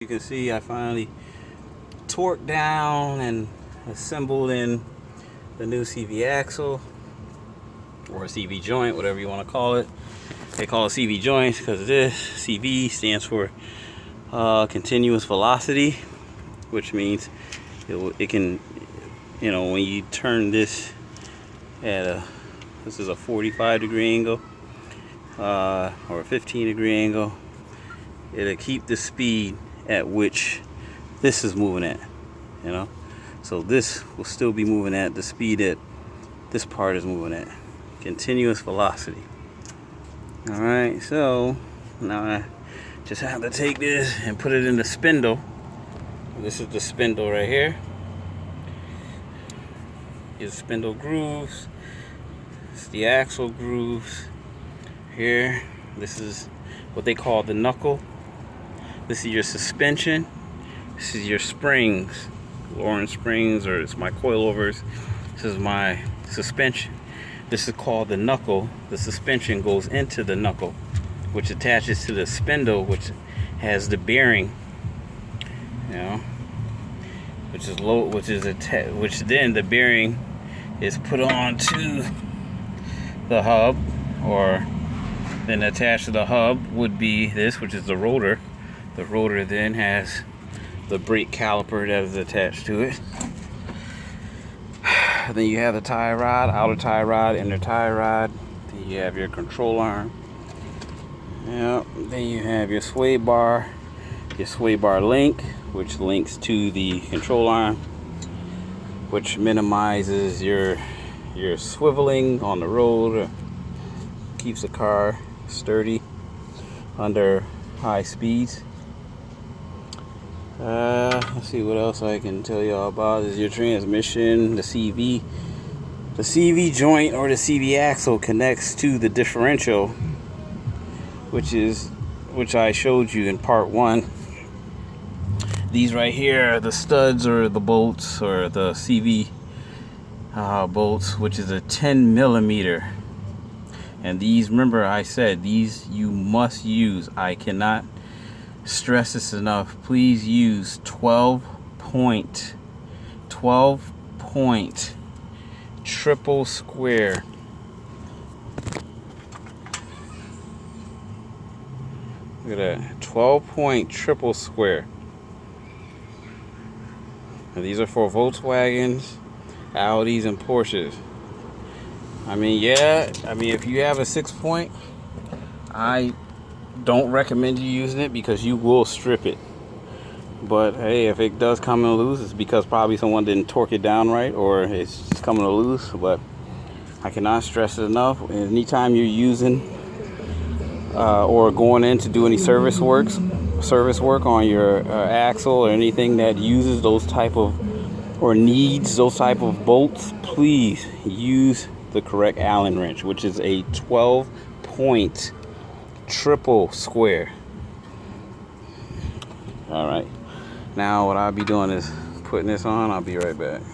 You can see I finally torqued down and assembled in the new CV axle, or a CV joint, whatever you want to call it. They call it CV joints because this CV stands for continuous velocity, which means it can, when you turn this at this is a 45-degree angle or a 15-degree angle, it'll keep the speed at which this is moving at, so this will still be moving at the speed that this part is moving at, continuous velocity. All right, so now I just have to take this and put it in the spindle. This is the spindle right here. Your spindle grooves. It's the axle grooves here. This is what they call the knuckle. This is your suspension. This is your springs, Lawrence springs, or it's my coilovers. This is my suspension. This is called the knuckle. The suspension goes into the knuckle, which attaches to the spindle, which has the bearing, which is low, which then the bearing is put on to the hub, or then attached to the hub would be this, which is the rotor. The rotor then has the brake caliper that is attached to it. Then you have the tie rod, outer tie rod, inner tie rod. Then you have your control arm. Then you have your sway bar link, which links to the control arm, which minimizes your swiveling on the road, keeps the car sturdy under high speeds. Let's see what else I can tell y'all about. This is your transmission. The CV joint, or the CV axle, connects to the differential, which I showed you in part 1. These right here are the studs, or the bolts, or the CV bolts, which is a 10 millimeter. And these, remember I said, these you must use. I cannot stress this enough. Please use 12 point triple square. Look at that, 12-point triple square. And these are for Volkswagens, Audis, and Porsches. If you have a 6-point, I don't recommend you using it because you will strip it. But hey, if it does come in loose, it's because probably someone didn't torque it down right, or it's just coming loose. But I cannot stress it enough. Anytime you're using or going in to do any service work on your axle, or anything that uses those type of, or needs those type of bolts, please use the correct Allen wrench, which is a 12-point triple square. All right, now what I'll be doing is putting this on. I'll be right back.